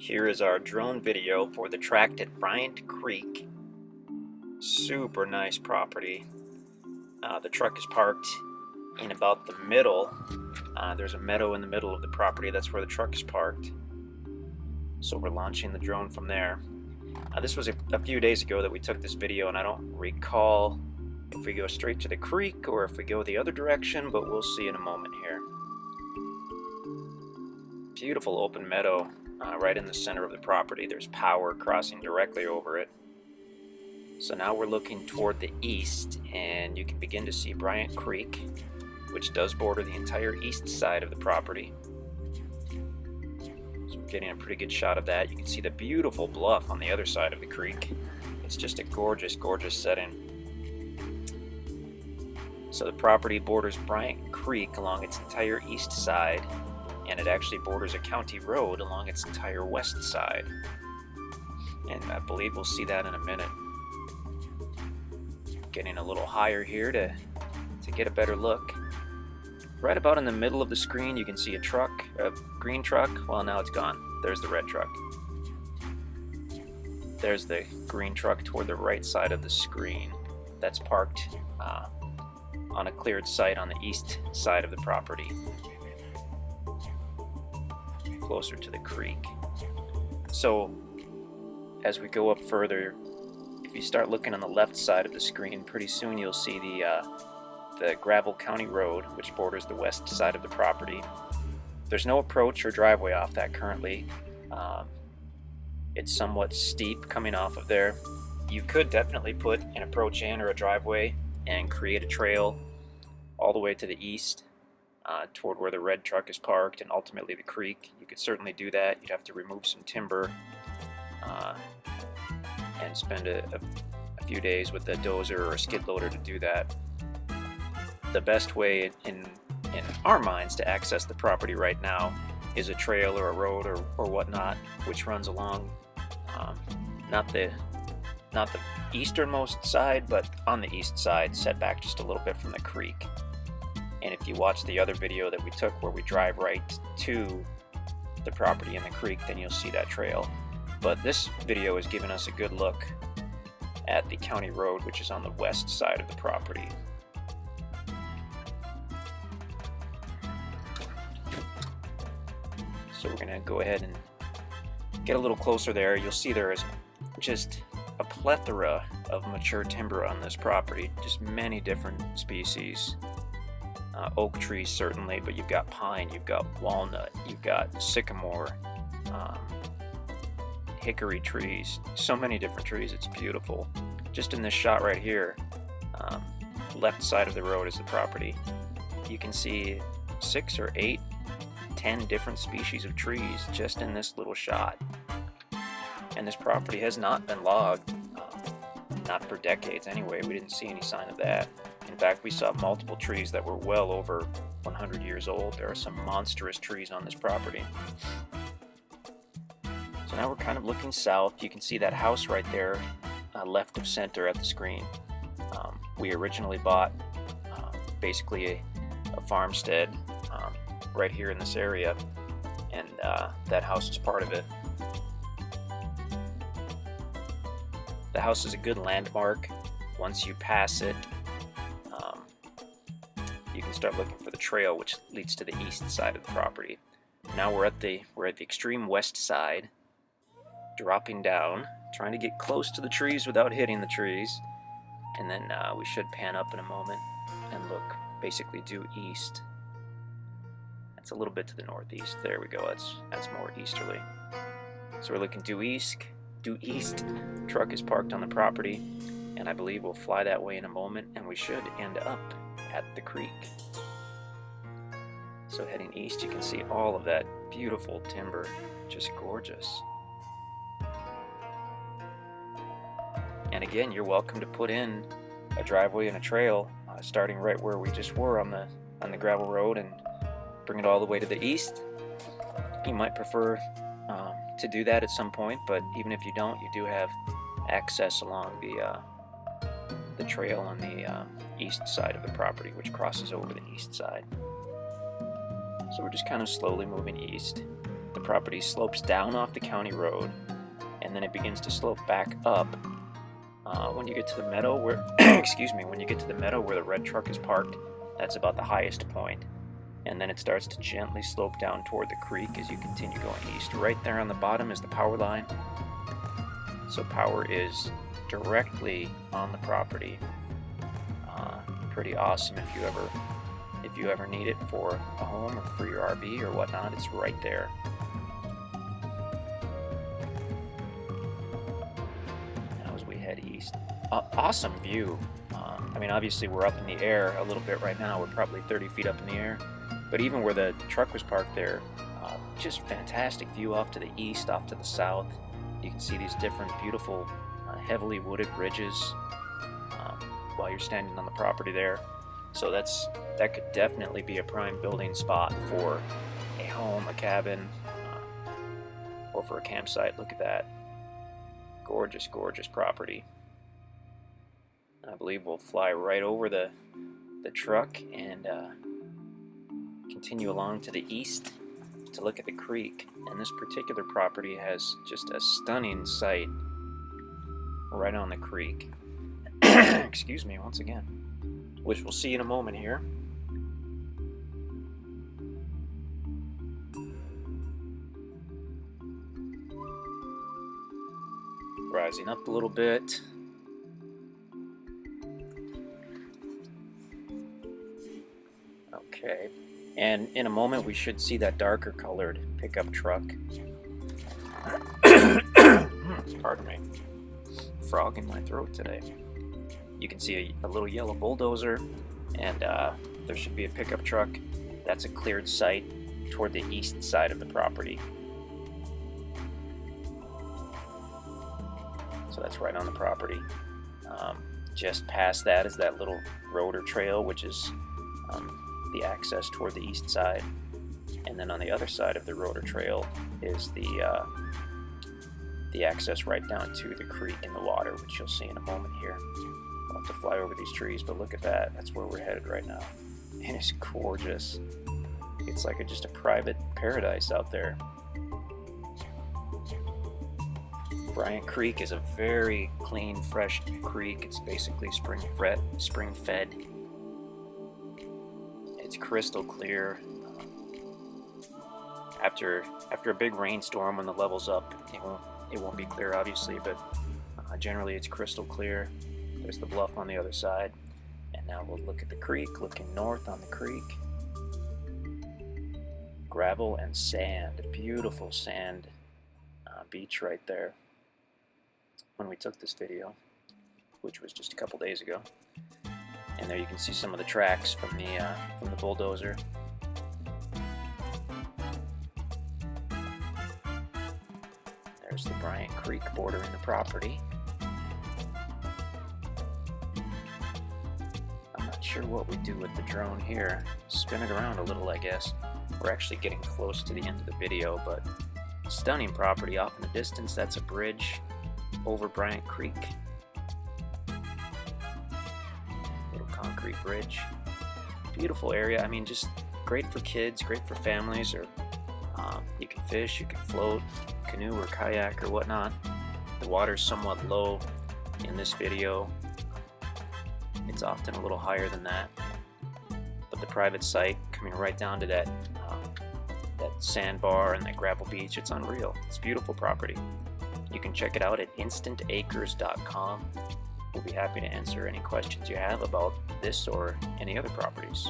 Here is our drone video for the Tract at Bryant Creek. Super nice property. The truck is parked in about the middle. There's a meadow in the middle of the property. That's where the truck is parked. So we're launching the drone from there. This was a few days ago that we took this video, and I don't recall if we go straight to the creek or if we go the other direction, but we'll see in a moment here. Beautiful open meadow right in the center of the property. There's power crossing directly over it. So now we're looking toward the east, and you can begin to see Bryant Creek, which does border the entire east side of the property. So we're getting a pretty good shot of that. You can see the beautiful bluff on the other side of the creek. It's just a gorgeous, gorgeous setting. So the property borders Bryant Creek along its entire east side, and it actually borders a county road along its entire west side. And I believe we'll see that in a minute. Getting a little higher here to get a better look. Right about in the middle of the screen you can see a truck, a green truck. Well, now it's gone. There's the red truck. There's the green truck toward the right side of the screen. That's parked on a cleared site on the east side of the property, closer to the creek. So as we go up further, if you start looking on the left side of the screen, pretty soon you'll see the gravel county road, which borders the west side of the property. There's no approach or driveway off that currently. It's somewhat steep coming off of there. You could definitely put an approach in or a driveway and create a trail all the way to the east toward where the red truck is parked and ultimately the creek. You could certainly do that. You'd have to remove some timber and spend a few days with a dozer or a skid loader to do that. The best way in our minds to access the property right now is a trail or a road or whatnot, which runs along not the easternmost side, but on the east side, set back just a little bit from the creek. And if you watch the other video that we took where we drive right to the property in the creek, then you'll see that trail. But this video is giving us a good look at the county road, which is on the west side of the property. So we're going to go ahead and get a little closer there. You'll see there is just a plethora of mature timber on this property, just many different species. Oak trees certainly, but you've got pine, you've got walnut, you've got sycamore, hickory trees, so many different trees. It's beautiful. Just in this shot right here, left side of the road is the property. You can see 6 or 8, 10 different species of trees just in this little shot. And this property has not been logged, not for decades anyway. We didn't see any sign of that. In fact, we saw multiple trees that were well over 100 years old. There are some monstrous trees on this property. So now we're kind of looking south. You can see that house right there, left of center at the screen. We originally bought basically a farmstead right here in this area, and that house is part of it. The house is a good landmark. Once you pass it, you can start looking for the trail which leads to the east side of the property. Now we're at the extreme west side, dropping down, trying to get close to the trees without hitting the trees, and then we should pan up in a moment and look basically due east. That's a little bit to the northeast. There we go. That's more easterly. So we're looking due east. Truck is parked on the property, and I believe we'll fly that way in a moment, and we should end up at the creek. So heading east, you can see all of that beautiful timber, just gorgeous. And again, you're welcome to put in a driveway and a trail, starting right where we just were on the gravel road, and bring it all the way to the east. You might prefer to do that at some point, but even if you don't, you do have access along the trail on the east side of the property, which crosses over the east side. So we're just kind of slowly moving east. The the property slopes down off the county road, and then it begins to slope back up. When you get to the meadow where, excuse me, when you get to the meadow where the red truck is parked, that's about the highest point. And then it starts to gently slope down toward the creek as you continue going east. Right there on the bottom is the power line. So power is directly on the property. Pretty awesome if you ever need it for a home or for your RV or whatnot. It's right there. Now as we head east, awesome view. I mean, obviously we're up in the air a little bit right now. We're probably 30 feet up in the air. But even where the truck was parked there, just fantastic view off to the east, off to the south. You can see these different beautiful, heavily wooded ridges while you're standing on the property there. So that could definitely be a prime building spot for a home, a cabin, or for a campsite. Look at that. Gorgeous, gorgeous property. I believe we'll fly right over the truck and continue along to the east to look at the creek. And this particular property has just a stunning sight right on the creek. Excuse me once again, which we'll see in a moment here. Rising up a little bit. Okay, and in a moment we should see that darker colored pickup truck. Pardon me. Frog in my throat today. You can see a little yellow bulldozer, and there should be a pickup truck. That's a cleared site toward the east side of the property. So that's right on the property. Just past that is that little road or trail, which is the access toward the east side. And then on the other side of the road or trail is the access right down to the creek and the water, which you'll see in a moment here. We'll have to fly over these trees, but look at that. That's where we're headed right now. And it's gorgeous. It's like just a private paradise out there. Bryant Creek is a very clean, fresh creek. It's basically spring fed. It's crystal clear. After a big rainstorm, when the level's up, it won't be clear, obviously, but generally it's crystal clear. There's the bluff on the other side. And now we'll look at the creek, looking north on the creek. Gravel and sand, beautiful sand beach right there. When we took this video, which was just a couple days ago. And there you can see some of the tracks from the bulldozer. There's the Bryant Creek bordering the property. I'm not sure what we do with the drone here. Spin it around a little, I guess. We're actually getting close to the end of the video, but stunning property off in the distance. That's a bridge over Bryant Creek. Little concrete bridge. Beautiful area. I mean, just great for kids, great for families, or you can fish, you can float, canoe or kayak or whatnot. The water's somewhat low in this video. It's often a little higher than that. But the private site coming right down to that sandbar and that gravel beach, it's unreal. It's beautiful property. You can check it out at InstantAcres.com. We'll be happy to answer any questions you have about this or any other properties.